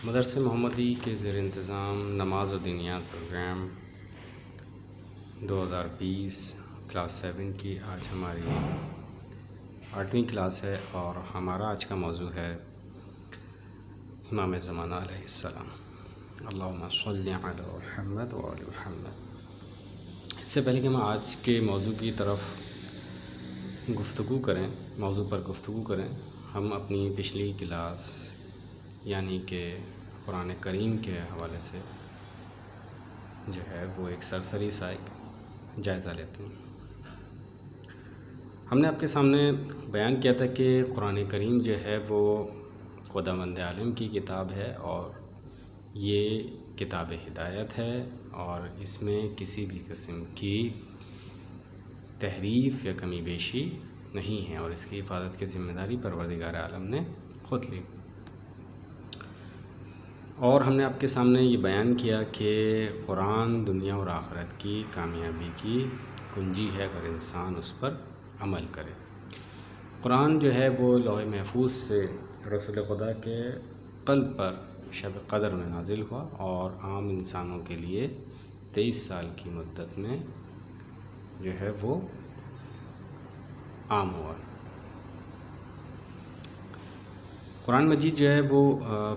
مدرسہ محمدی کے زیر انتظام نماز و دینیات پروگرام 2020 کلاس 7 کی آج ہماری 8ویں کلاس ہے اور ہمارا آج کا موضوع ہے امام زمانہ علیہ السلام۔ اللہم صلی علی محمد و آل محمد۔ اس سے پہلے کہ ہم آج کے موضوع کی طرف موضوع پر گفتگو کریں، ہم اپنی پچھلی کلاس یعنی کہ قرآن کریم کے حوالے سے جو ہے وہ ایک سرسری سا ایک جائزہ لیتے ہیں۔ ہم نے آپ کے سامنے بیان کیا تھا کہ قرآن کریم جو ہے وہ خداوند عالم کی کتاب ہے اور یہ کتاب ہدایت ہے اور اس میں کسی بھی قسم کی تحریف یا کمی بیشی نہیں ہے اور اس کی حفاظت کی ذمہ داری پروردگار عالم نے خود لی۔ اور ہم نے آپ کے سامنے یہ بیان کیا کہ قرآن دنیا اور آخرت کی کامیابی کی کنجی ہے اگر انسان اس پر عمل کرے۔ قرآن جو ہے وہ لوح محفوظ سے رسول خدا کے قلب پر شب قدر میں نازل ہوا اور عام انسانوں کے لیے 23 سال کی مدت میں جو ہے وہ عام ہوا۔ قرآن مجید جو ہے وہ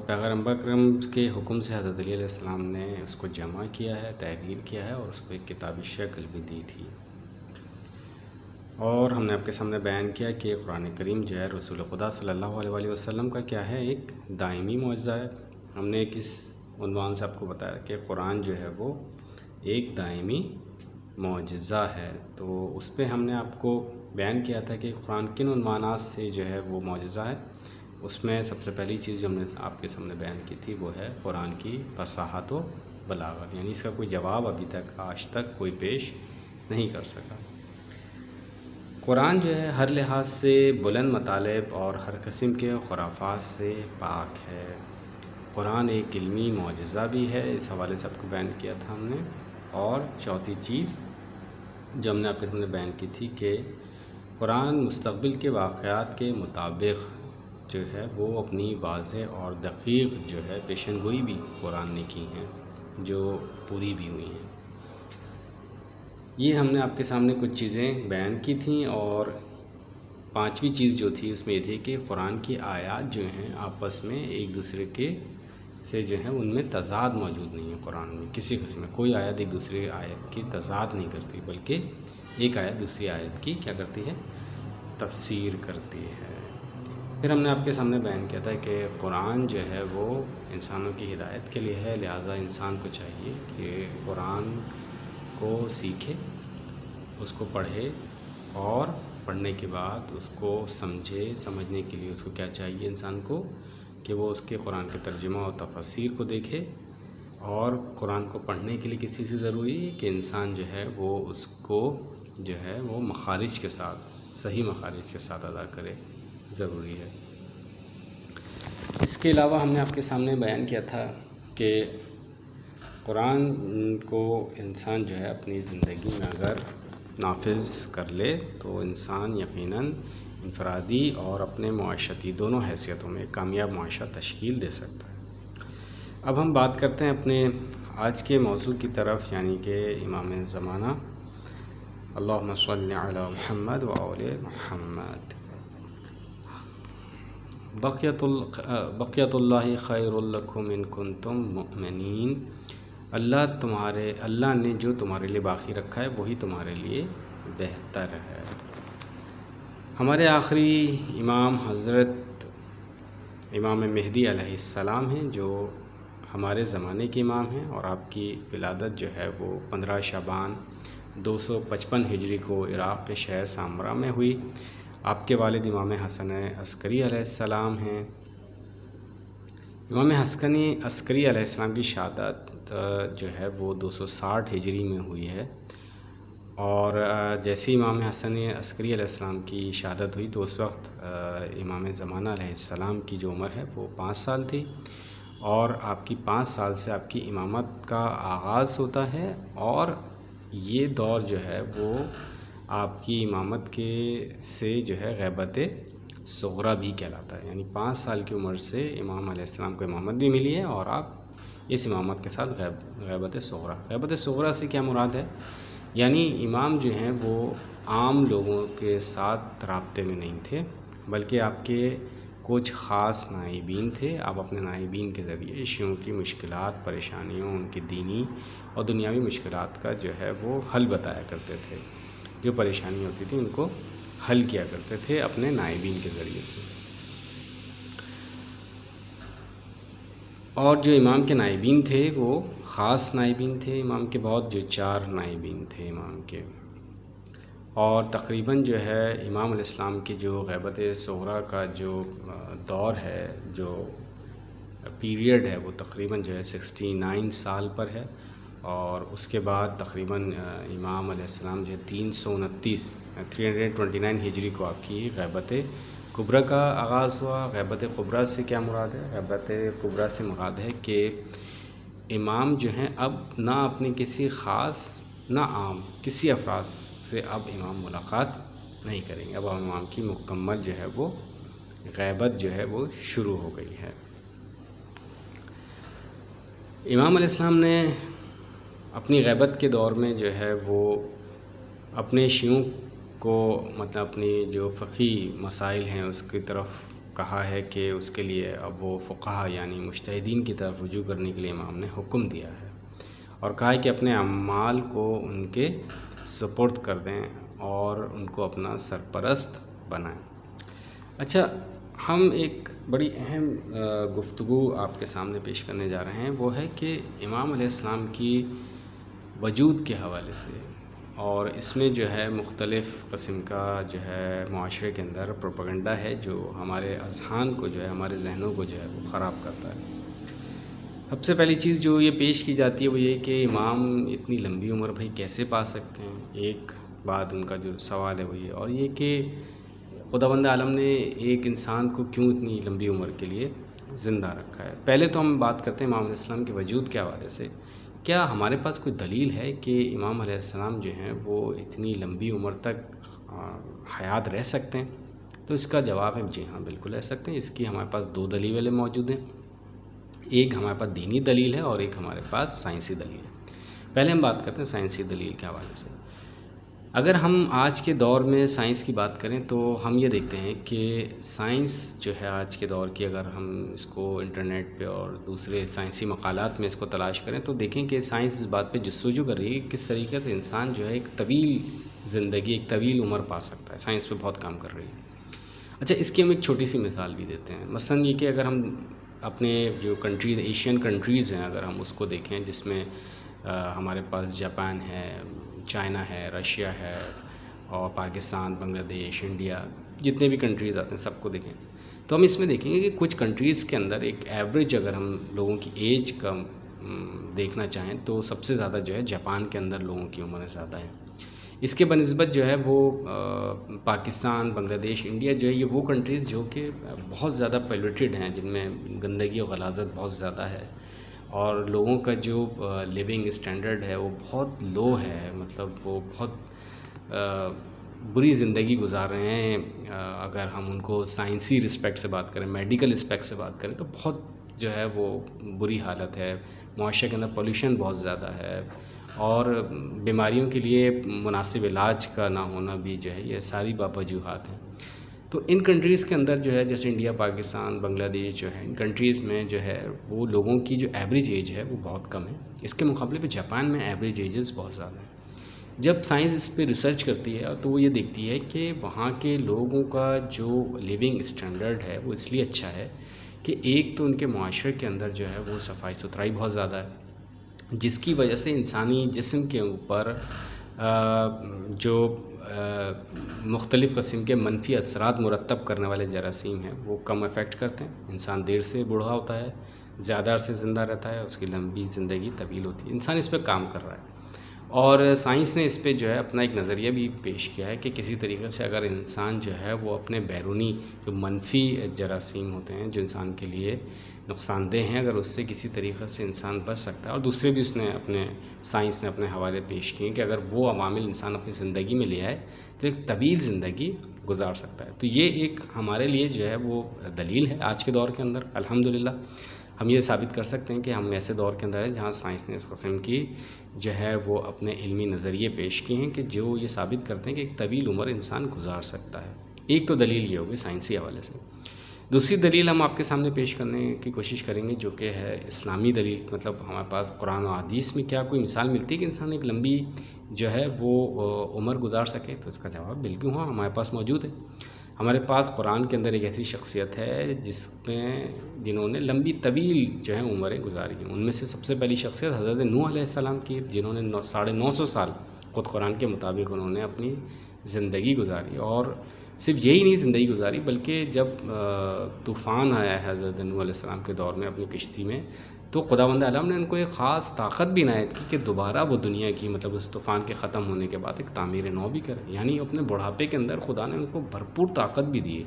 پیغمبر اکرم کے حکم سے حضرت علی علیہ السلام نے اس کو جمع کیا ہے، تحریر کیا ہے اور اس کو ایک کتابی شکل بھی دی تھی۔ اور ہم نے آپ کے سامنے بیان کیا کہ قرآن کریم جو ہے رسول خدا صلی اللہ علیہ وسلم کا کیا ہے، ایک دائمی معجزہ ہے۔ ہم نے کس عنوان سے آپ کو بتایا کہ قرآن جو ہے وہ ایک دائمی معجزہ ہے، تو اس پہ ہم نے آپ کو بیان کیا تھا کہ قرآن کن عنوانات سے جو ہے وہ معجزہ ہے۔ اس میں سب سے پہلی چیز جو ہم نے آپ کے سامنے بیان کی تھی وہ ہے قرآن کی فصاحت و بلاغت، یعنی اس کا کوئی جواب ابھی تک آج تک کوئی پیش نہیں کر سکا۔ قرآن جو ہے ہر لحاظ سے بلند مطالب اور ہر قسم کے خرافات سے پاک ہے۔ قرآن ایک علمی معجزہ بھی ہے، اس حوالے سے آپ کو بیان کیا تھا ہم نے۔ اور چوتھی چیز جو ہم نے آپ کے سامنے بیان کی تھی کہ قرآن مستقبل کے واقعات کے مطابق جو ہے وہ اپنی واضح اور دقیق جو ہے پیشن گوئی بھی قرآن نے کی ہیں جو پوری بھی ہوئی ہیں۔ یہ ہم نے آپ کے سامنے کچھ چیزیں بیان کی تھیں اور پانچویں چیز جو تھی اس میں یہ تھی کہ قرآن کی آیات جو ہیں آپس میں ایک دوسرے کے سے جو ہیں ان میں تضاد موجود نہیں ہے۔ قرآن میں کسی قسم میں کوئی آیت ایک دوسرے آیت کی تضاد نہیں کرتی، بلکہ ایک آیت دوسری آیت کی کیا کرتی ہے، تفسیر کرتی ہے۔ پھر ہم نے آپ کے سامنے بیان کیا تھا کہ قرآن جو ہے وہ انسانوں کی ہدایت کے لیے ہے، لہٰذا انسان کو چاہیے کہ قرآن کو سیکھے، اس کو پڑھے اور پڑھنے کے بعد اس کو سمجھنے کے لیے اس کو کیا چاہیے انسان کو کہ وہ اس کے قرآن کے ترجمہ اور تفسیر کو دیکھے۔ اور قرآن کو پڑھنے کے لیے کسی سے ضروری ہے کہ انسان جو ہے وہ اس کو جو ہے وہ مخارج کے ساتھ، صحیح مخارج کے ساتھ ادا کرے، ضروری ہے۔ اس کے علاوہ ہم نے آپ کے سامنے بیان کیا تھا کہ قرآن کو انسان جو ہے اپنی زندگی میں اگر نافذ کر لے تو انسان یقیناً انفرادی اور اپنے معاشرتی دونوں حیثیتوں میں ایک کامیاب معاشرہ تشکیل دے سکتا ہے۔ اب ہم بات کرتے ہیں اپنے آج کے موضوع کی طرف، یعنی کہ امام زمانہ۔ اللہم صلی علی محمد و آل محمد۔ بقیت اللہ خیر لکم ان کنتم مؤمنین۔ اللہ نے جو تمہارے لیے باقی رکھا ہے وہی تمہارے لیے بہتر ہے۔ ہمارے آخری امام حضرت امام مہدی علیہ السلام ہیں جو ہمارے زمانے کے امام ہیں اور آپ کی ولادت جو ہے وہ 15 شعبان 255 ہجری کو عراق کے شہر سامرا میں ہوئی۔ آپ کے والد امام حسن عسکری علیہ السلام ہیں۔ امام حسن عسکری علیہ السلام کی شہادت جو ہے وہ 260 ہجری میں ہوئی ہے اور جیسے امام حسن عسکری علیہ السلام کی شہادت ہوئی تو اس وقت امام زمانہ علیہ السلام کی جو عمر ہے وہ 5 سال تھی اور آپ کی 5 سال سے آپ کی امامت کا آغاز ہوتا ہے اور یہ دور جو ہے وہ آپ کی امامت کے سے جو ہے غیبت صغریٰ بھی کہلاتا ہے، یعنی 5 سال کی عمر سے امام علیہ السلام کو امامت بھی ملی ہے اور آپ اس امامت کے ساتھ غیبت صغریٰ۔ غیبت صغریٰ سے کیا مراد ہے؟ یعنی امام جو ہیں وہ عام لوگوں کے ساتھ رابطے میں نہیں تھے، بلکہ آپ کے کچھ خاص نائبین تھے۔ آپ اپنے نائبین کے ذریعے شیعوں کی مشکلات، پریشانیوں، ان کی دینی اور دنیاوی مشکلات کا جو ہے وہ حل بتایا کرتے تھے۔ جو پریشانی ہوتی تھی ان کو حل کیا کرتے تھے اپنے نائبین کے ذریعے سے۔ اور جو امام کے نائبین تھے وہ خاص نائبین تھے امام کے، بہت جو 4 نائبین تھے امام کے۔ اور تقریباً جو ہے امام علیہ السلام کی جو غیبت صغریٰ کا جو دور ہے، جو پیریڈ ہے، وہ تقریباً جو ہے 69 سال پر ہے۔ اور اس کے بعد تقریباً امام علیہ السلام جو ہے 329 ہجری کو آپ کی غیبت کبریٰ کا آغاز ہوا۔ غیبت کبریٰ سے کیا مراد ہے؟ غیبت کبریٰ سے مراد ہے کہ امام جو ہیں اب نہ اپنے کسی خاص نہ عام کسی افراد سے اب امام ملاقات نہیں کریں گے۔ اب امام کی مکمل جو ہے وہ غیبت جو ہے وہ شروع ہو گئی ہے۔ امام علیہ السلام نے اپنی غیبت کے دور میں جو ہے وہ اپنے شیعوں کو مطلب اپنی جو فقہی مسائل ہیں اس کی طرف کہا ہے کہ اس کے لیے اب وہ فقہا یعنی مجتہدین کی طرف رجوع کرنے کے لیے امام نے حکم دیا ہے، اور کہا ہے کہ اپنے اعمال کو ان کے سپرد کر دیں اور ان کو اپنا سرپرست بنائیں۔ اچھا، ہم ایک بڑی اہم گفتگو آپ کے سامنے پیش کرنے جا رہے ہیں، وہ ہے کہ امام علیہ السلام کی وجود کے حوالے سے، اور اس میں جو ہے مختلف قسم کا جو ہے معاشرے کے اندر پروپیگنڈا ہے جو ہمارے اذہان کو جو ہے ہمارے ذہنوں کو جو ہے وہ خراب کرتا ہے۔ سب سے پہلی چیز جو یہ پیش کی جاتی ہے وہ یہ کہ امام اتنی لمبی عمر بھائی کیسے پا سکتے ہیں؟ ایک بات ان کا جو سوال ہے وہ یہ، اور یہ کہ خداوند عالم نے ایک انسان کو کیوں اتنی لمبی عمر کے لیے زندہ رکھا ہے۔ پہلے تو ہم بات کرتے ہیں امام علیہ السلام کے وجود کے حوالے سے، کیا ہمارے پاس کوئی دلیل ہے کہ امام علیہ السلام جو ہیں وہ اتنی لمبی عمر تک حیات رہ سکتے ہیں؟ تو اس کا جواب ہے جی ہاں، بالکل رہ سکتے ہیں۔ اس کی ہمارے پاس 2 دلیلیں موجود ہیں، ایک ہمارے پاس دینی دلیل ہے اور ایک ہمارے پاس سائنسی دلیل ہے۔ پہلے ہم بات کرتے ہیں سائنسی دلیل کے حوالے سے۔ اگر ہم آج کے دور میں سائنس کی بات کریں تو ہم یہ دیکھتے ہیں کہ سائنس جو ہے آج کے دور کی، اگر ہم اس کو انٹرنیٹ پہ اور دوسرے سائنسی مقالات میں اس کو تلاش کریں تو دیکھیں کہ سائنس اس بات پہ جستجو کر رہی ہے کہ کس طریقے سے انسان جو ہے ایک طویل زندگی، ایک طویل عمر پا سکتا ہے۔ سائنس پہ بہت کام کر رہی ہے۔ اچھا، اس کی ہم ایک چھوٹی سی مثال بھی دیتے ہیں۔ مثلاً یہ کہ اگر ہم اپنے جو کنٹریز، ایشین کنٹریز ہیں، اگر ہم اس کو دیکھیں جس میں ہمارے پاس جاپان ہے، چائنا ہے، رشیا ہے، اور پاکستان، بنگلہ دیش، انڈیا، جتنے بھی کنٹریز آتے ہیں سب کو دیکھیں تو ہم اس میں دیکھیں گے کہ کچھ کنٹریز کے اندر ایک ایوریج اگر ہم لوگوں کی ایج کا دیکھنا چاہیں تو سب سے زیادہ جو ہے جاپان کے اندر لوگوں کی عمریں زیادہ ہیں۔ اس کے بنسبت جو ہے وہ پاکستان، بنگلہ دیش، انڈیا جو ہے یہ وہ کنٹریز جو کہ بہت زیادہ پولیوٹیڈ ہیں، جن میں گندگی و غلاظت بہت زیادہ ہے، اور لوگوں کا جو لیونگ اسٹینڈرڈ ہے وہ بہت لو ہے، مطلب وہ بہت بری زندگی گزار رہے ہیں۔ اگر ہم ان کو سائنسی رسپیکٹ سے بات کریں، میڈیکل رسپیکٹ سے بات کریں تو بہت جو ہے وہ بری حالت ہے۔ معاشرے کے اندر پولیوشن بہت زیادہ ہے، اور بیماریوں کے لیے مناسب علاج کا نہ ہونا بھی جو ہے یہ ساری وجوہات ہیں۔ تو ان کنٹریز کے اندر جو ہے جیسے انڈیا، پاکستان، بنگلہ دیش جو ہے، ان کنٹریز میں جو ہے وہ لوگوں کی جو ایوریج ایج ہے وہ بہت کم ہے۔ اس کے مقابلے پہ جاپان میں ایوریج ایجز بہت زیادہ ہیں۔ جب سائنس اس پہ ریسرچ کرتی ہے تو وہ یہ دیکھتی ہے کہ وہاں کے لوگوں کا جو لیونگ اسٹینڈرڈ ہے وہ اس لیے اچھا ہے کہ ایک تو ان کے معاشرے کے اندر جو ہے وہ صفائی ستھرائی بہت زیادہ ہے، جس کی وجہ سے انسانی جسم کے اوپر جو مختلف قسم کے منفی اثرات مرتب کرنے والے جراثیم ہیں وہ کم افیکٹ کرتے ہیں۔ انسان دیر سے بوڑھا ہوتا ہے، زیادہ عرصے زندہ رہتا ہے، اس کی لمبی زندگی طویل ہوتی ہے۔ انسان اس پہ کام کر رہا ہے، اور سائنس نے اس پہ جو ہے اپنا ایک نظریہ بھی پیش کیا ہے کہ کسی طریقے سے اگر انسان جو ہے وہ اپنے بیرونی جو منفی جراثیم ہوتے ہیں جو انسان کے لیے نقصان دہ ہیں، اگر اس سے کسی طریقے سے انسان بچ سکتا ہے، اور دوسرے بھی اس نے اپنے سائنس نے اپنے حوالے پیش کیے کہ اگر وہ عوامل انسان اپنی زندگی میں لے آئے تو ایک طویل زندگی گزار سکتا ہے۔ تو یہ ایک ہمارے لیے جو ہے وہ دلیل ہے آج کے دور کے اندر۔ الحمدللہ ہم یہ ثابت کر سکتے ہیں کہ ہم ایسے دور کے اندر ہیں جہاں سائنس نے اس قسم کی جو ہے وہ اپنے علمی نظریے پیش کیے ہیں کہ جو یہ ثابت کرتے ہیں کہ ایک طویل عمر انسان گزار سکتا ہے۔ ایک تو دلیل یہ ہوگی سائنسی حوالے سے۔ دوسری دلیل ہم آپ کے سامنے پیش کرنے کی کوشش کریں گے جو کہ ہے اسلامی دلیل، مطلب ہمارے پاس قرآن و حدیث میں کیا کوئی مثال ملتی ہے کہ انسان ایک لمبی جو ہے وہ عمر گزار سکے؟ تو اس کا جواب بالکل ہاں، ہمارے پاس موجود ہے۔ ہمارے پاس قرآن کے اندر ایک ایسی شخصیت ہے جنہوں نے لمبی طویل جو ہے عمریں گزاری ہیں۔ ان میں سے سب سے پہلی شخصیت حضرت نوح علیہ السلام کی، جنہوں نے 950 سال خود قرآن کے مطابق انہوں نے اپنی زندگی گزاری، اور صرف یہی نہیں زندگی گزاری بلکہ جب طوفان آیا ہے حضرت نوح علیہ السلام کے دور میں اپنی کشتی میں، تو خداوند عالم نے ان کو ایک خاص طاقت بھی عنایت کی کہ دوبارہ وہ دنیا کی مطلب اس طوفان کے ختم ہونے کے بعد ایک تعمیر نو بھی کرے۔ یعنی اپنے بڑھاپے کے اندر خدا نے ان کو بھرپور طاقت بھی دی ہے۔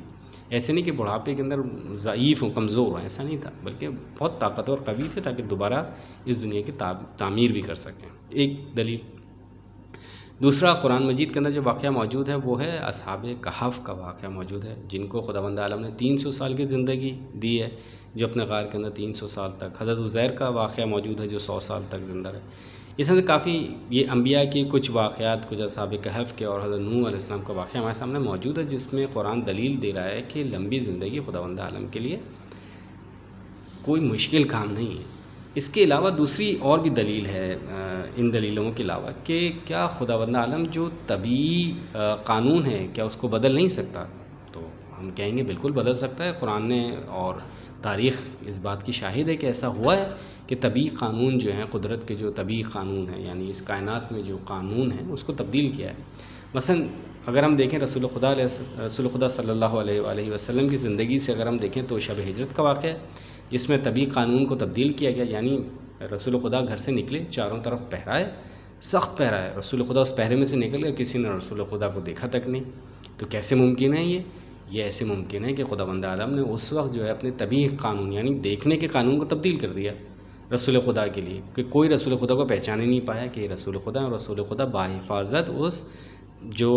ایسے نہیں کہ بڑھاپے کے اندر ضعیف ہوں، کمزور ہوں، ایسا نہیں تھا، بلکہ بہت طاقتور قوی تھے تاکہ دوبارہ اس دنیا کی تعمیر بھی کر سکیں۔ ایک دلیل۔ دوسرا، قرآن مجید کے اندر جو واقعہ موجود ہے وہ ہے اصحاب کہف کا واقعہ موجود ہے، جن کو خداوند عالم نے 300 سال کی زندگی دی ہے، جو اپنے غار کے اندر 300 سال تک۔ حضرت عزیر کا واقعہ موجود ہے جو 100 سال تک زندہ رہے۔ اس میں کافی یہ انبیاء کی کچھ واقعات، کچھ اصحاب کہف کے اور حضرت نوح علیہ السلام کا واقعہ ہمارے سامنے موجود ہے، جس میں قرآن دلیل دے رہا ہے کہ لمبی زندگی خداوند عالم کے لیے کوئی مشکل کام نہیں ہے۔ اس کے علاوہ دوسری اور بھی دلیل ہے ان دلیلوں کے علاوہ کہ کیا خداوند عالم جو طبعی قانون ہے کیا اس کو بدل نہیں سکتا؟ تو ہم کہیں گے بالکل بدل سکتا ہے۔ قرآن نے اور تاریخ اس بات کی شاہد ہے کہ ایسا ہوا ہے کہ طبعی قانون جو ہیں، قدرت کے جو طبعی قانون ہیں، یعنی اس کائنات میں جو قانون ہیں اس کو تبدیل کیا ہے۔ مثلا اگر ہم دیکھیں رسول خدا صلی اللہ علیہ وآلہ وسلم کی زندگی سے اگر ہم دیکھیں تو شب ہجرت کا واقعہ ہے جس میں طبعی قانون کو تبدیل کیا گیا، یعنی رسول خدا گھر سے نکلے، چاروں طرف پہرا ہے، سخت پہرا ہے، رسول خدا اس پہرے میں سے نکل گیا، کسی نے رسول خدا کو دیکھا تک نہیں۔ تو کیسے ممکن ہے یہ ایسے ممکن ہے کہ خداوند عالم نے اس وقت جو ہے اپنے طبعی قانون یعنی دیکھنے کے قانون کو تبدیل کر دیا رسول خدا کے لیے، کہ کوئی رسول خدا کو پہچان ہی نہیں پایا کہ یہ رسول خدا ہے، اور رسول خدا باحفاظت اس جو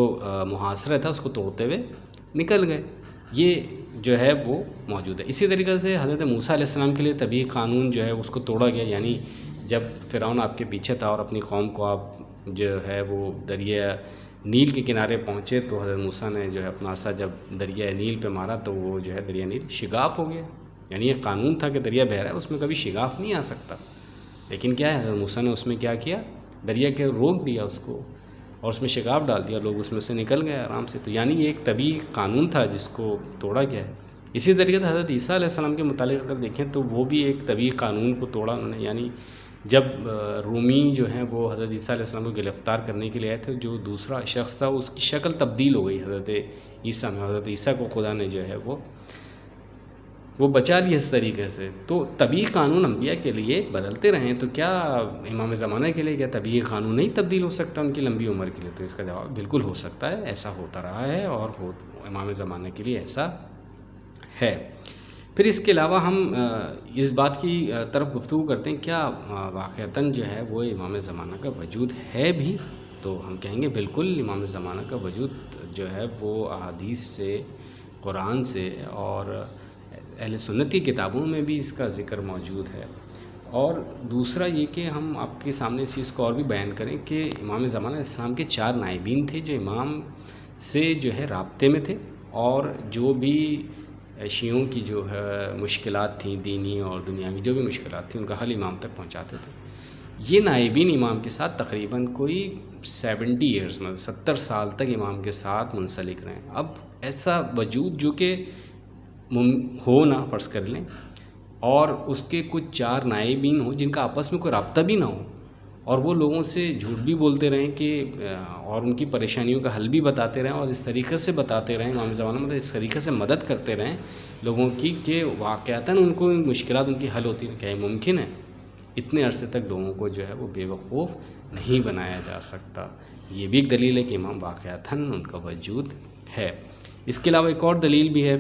محاصرہ تھا اس کو توڑتے ہوئے نکل گئے۔ یہ جو ہے وہ موجود ہے۔ اسی طریقے سے حضرت موسیٰ علیہ السلام کے لیے طبعی قانون جو ہے اس کو توڑا گیا، یعنی جب فرعون آپ کے پیچھے تھا اور اپنی قوم کو آپ جو ہے وہ دریا نیل کے کنارے پہنچے، تو حضرت موسیٰ نے جو ہے اپنا عصا جب دریا نیل پہ مارا تو وہ جو ہے دریا نیل شگاف ہو گیا۔ یعنی یہ قانون تھا کہ دریا بہہ رہا ہے، اس میں کبھی شگاف نہیں آ سکتا، لیکن کیا ہے حضرت موسیٰ نے اس میں کیا کیا، دریا کے روک دیا اس کو اور اس میں شگاف ڈال دیا، لوگ اس میں سے نکل گئے آرام سے۔ تو یعنی یہ ایک طبعی قانون تھا جس کو توڑا گیا ہے۔ اسی طریقے سے حضرت عیسیٰ علیہ السلام کے متعلق اگر دیکھیں تو وہ بھی ایک طبعی قانون کو توڑا انہوں نے، یعنی جب رومی جو ہیں وہ حضرت عیسیٰ علیہ السلام کو گرفتار کرنے کے لیے آئے تھے، جو دوسرا شخص تھا اس کی شکل تبدیل ہو گئی حضرت عیسیٰ میں، حضرت عیسیٰ کو خدا نے جو ہے وہ بچا لیا اس طریقے سے۔ تو طبعی قانون انبیاء کے لیے بدلتے رہیں، تو کیا امام زمانہ کے لیے کیا طبعی قانون نہیں تبدیل ہو سکتا ان کی لمبی عمر کے لیے؟ تو اس کا جواب بالکل ہو سکتا ہے، ایسا ہوتا رہا ہے اور امام زمانہ کے لیے ایسا ہے۔ پھر اس کے علاوہ ہم اس بات کی طرف گفتگو کرتے ہیں کیا واقعتاً جو ہے وہ امام زمانہ کا وجود ہے بھی؟ تو ہم کہیں گے بالکل امام زمانہ کا وجود جو ہے وہ احادیث سے، قرآن سے اور اہل سنت کی کتابوں میں بھی اس کا ذکر موجود ہے۔ اور دوسرا یہ کہ ہم آپ کے سامنے اس چیز کو اور بھی بیان کریں کہ امام زمانہ اسلام کے 4 نائبین تھے جو امام سے جو ہے رابطے میں تھے، اور جو بھی شیعوں کی جو ہے مشکلات تھیں دینی اور دنیاوی، جو بھی مشکلات تھیں ان کا حل امام تک پہنچاتے تھے۔ یہ نائبین امام کے ساتھ تقریباً کوئی 70 ایئرز مطلب 70 سال تک امام کے ساتھ منسلک رہے۔ اب ایسا وجود جو کہ ہو نہ فرض کر لیں، اور اس کے کچھ 4 نائبین ہوں جن کا آپس میں کوئی رابطہ بھی نہ ہو، اور وہ لوگوں سے جھوٹ بھی بولتے رہیں کہ اور ان کی پریشانیوں کا حل بھی بتاتے رہیں، اور اس طریقے سے بتاتے رہیں امام زمانہ مطلب اس طریقے سے مدد کرتے رہیں لوگوں کی کہ واقعتاً ان کو مشکلات ان کی حل ہوتی ہیں۔ کیا یہ ممکن ہے؟ اتنے عرصے تک لوگوں کو جو ہے وہ بے وقوف نہیں بنایا جا سکتا۔ یہ بھی ایک دلیل ہے کہ امام واقعتاً ان کا وجود ہے۔ اس کے علاوہ ایک اور دلیل بھی ہے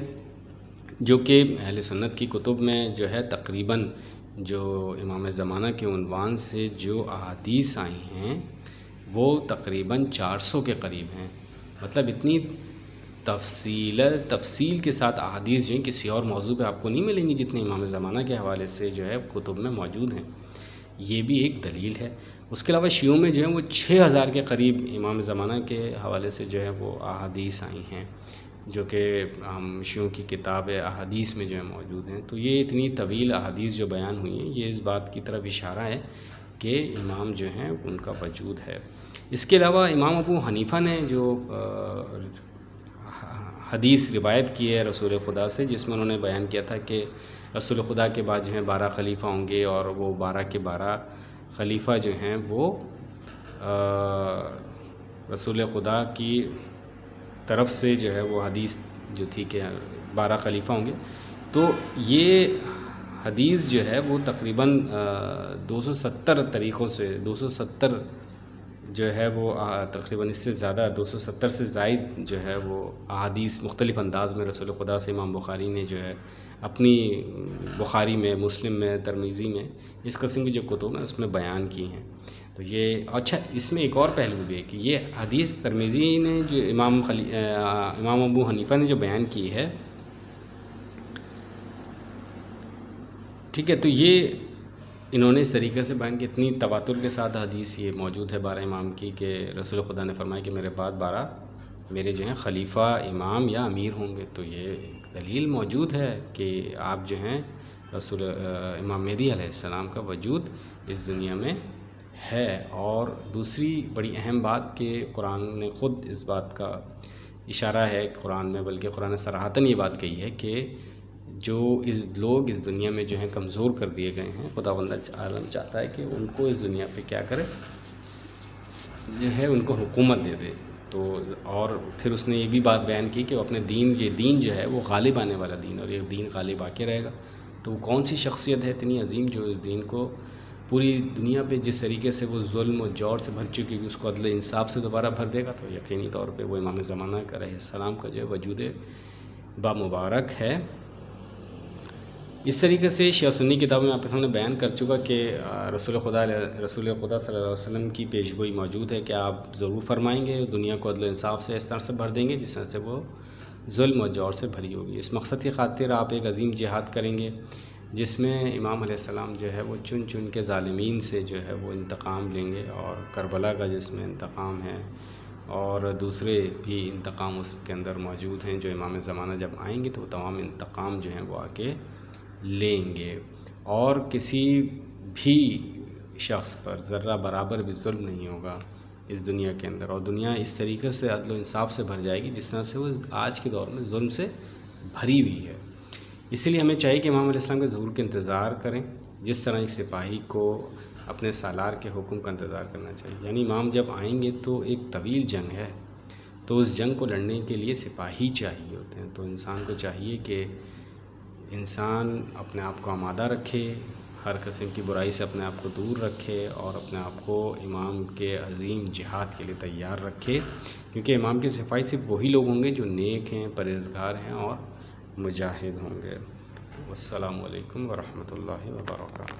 جو کہ اہل سنت کی کتب میں جو ہے تقریباً جو امام زمانہ کے عنوان سے جو احادیث آئی ہیں وہ تقریباً 400 کے قریب ہیں، مطلب اتنی تفصیل کے ساتھ احادیث جو ہیں کسی اور موضوع پہ آپ کو نہیں ملیں گی جتنے امام زمانہ کے حوالے سے جو ہے کتب میں موجود ہیں. یہ بھی ایک دلیل ہے. اس کے علاوہ شیعوں میں جو ہے وہ 6000 کے قریب امام زمانہ کے حوالے سے جو ہے وہ احادیث آئی ہیں، جو کہ ہم شیعوں کی کتاب احادیث میں جو ہے موجود ہیں. تو یہ اتنی طویل احادیث جو بیان ہوئی ہیں، یہ اس بات کی طرف اشارہ ہے کہ امام جو ہیں ان کا وجود ہے. اس کے علاوہ امام ابو حنیفہ نے جو حدیث روایت کی ہے رسول خدا سے، جس میں انہوں نے بیان کیا تھا کہ رسول خدا کے بعد جو ہیں 12 خلیفہ ہوں گے، اور وہ 12 کے 12 خلیفہ جو ہیں وہ رسول خدا کی طرف سے جو ہے وہ حدیث جو تھی کہ 12 خلیفہ ہوں گے. تو یہ حدیث جو ہے وہ تقریباً 270 طریقوں سے 270 جو ہے وہ تقریباً اس سے زیادہ 270 سے زائد جو ہے وہ احادیث مختلف انداز میں رسول خدا سے امام بخاری نے جو ہے اپنی بخاری میں، مسلم میں، ترمذی میں، اس قسم کی جو کتب ہیں اس میں بیان کی ہیں. تو یہ اچھا، اس میں ایک اور پہلو بھی ہے کہ یہ حدیث ترمذی نے جو امام ابو حنیفہ نے جو بیان کی ہے، ٹھیک ہے، تو یہ انہوں نے اس طریقے سے بیان کی، اتنی تواتر کے ساتھ حدیث یہ موجود ہے 12 امام کی کہ رسول خدا نے فرمایا کہ میرے بعد 12 میرے جو ہیں خلیفہ، امام یا امیر ہوں گے. تو یہ دلیل موجود ہے کہ آپ جو ہیں امام مہدی علیہ السلام کا وجود اس دنیا میں ہے. اور دوسری بڑی اہم بات کہ قرآن نے خود اس بات کا اشارہ ہے قرآن میں، بلکہ قرآن نے صراحتاً یہ بات کہی ہے کہ جو لوگ اس دنیا میں جو ہیں کمزور کر دیے گئے ہیں، خداوند عالم چاہتا ہے کہ ان کو اس دنیا پہ کیا کرے، جو ہے ان کو حکومت دے دے. تو اور پھر اس نے یہ بھی بات بیان کی کہ وہ اپنے یہ دین جو ہے وہ غالب آنے والا دین، اور یہ دین غالب آ کے رہے گا. تو وہ کون سی شخصیت ہے اتنی عظیم جو اس دین کو پوری دنیا پہ جس طریقے سے وہ ظلم و جور سے بھر چکی ہے اس کو عدل انصاف سے دوبارہ بھر دے گا. تو یقینی طور پہ وہ امام زمانہ علیہ السلام کا جو ہے وجود بامبارک ہے. اس طریقے سے شیعہ سنی کتابوں میں آپ کے سامنے بیان کر چکا کہ رسول خدا صلی اللہ علیہ وسلم کی پیشگوئی موجود ہے کہ آپ ضرور فرمائیں گے، دنیا کو عدل و انصاف سے اس طرح سے بھر دیں گے جس طرح سے وہ ظلم و جور سے بھری ہوگی. اس مقصد کی خاطر آپ ایک عظیم جہاد کریں گے جس میں امام علیہ السلام جو ہے وہ چن چن کے ظالمین سے جو ہے وہ انتقام لیں گے، اور کربلا کا جس میں انتقام ہے اور دوسرے بھی انتقام اس کے اندر موجود ہیں. جو امام زمانہ جب آئیں گے تو وہ تمام انتقام جو ہیں وہ آ کے لیں گے، اور کسی بھی شخص پر ذرہ برابر بھی ظلم نہیں ہوگا اس دنیا کے اندر، اور دنیا اس طریقے سے عدل و انصاف سے بھر جائے گی جس طرح سے وہ آج کے دور میں ظلم سے بھری ہوئی ہے. اسی لیے ہمیں چاہیے کہ امام علیہ السلام کے ظہور کا انتظار کریں، جس طرح ایک سپاہی کو اپنے سالار کے حکم کا انتظار کرنا چاہیے. یعنی امام جب آئیں گے تو ایک طویل جنگ ہے، تو اس جنگ کو لڑنے کے لیے سپاہی چاہیے ہوتے ہیں. تو انسان کو چاہیے کہ انسان اپنے آپ کو آمادہ رکھے، ہر قسم کی برائی سے اپنے آپ کو دور رکھے، اور اپنے آپ کو امام کے عظیم جہاد کے لیے تیار رکھے، کیونکہ امام کی صفائی صرف وہی لوگ ہوں گے جو نیک ہیں، پرہیزگار ہیں اور مجاہد ہوں گے. والسلام علیکم ورحمۃ اللہ وبرکاتہ.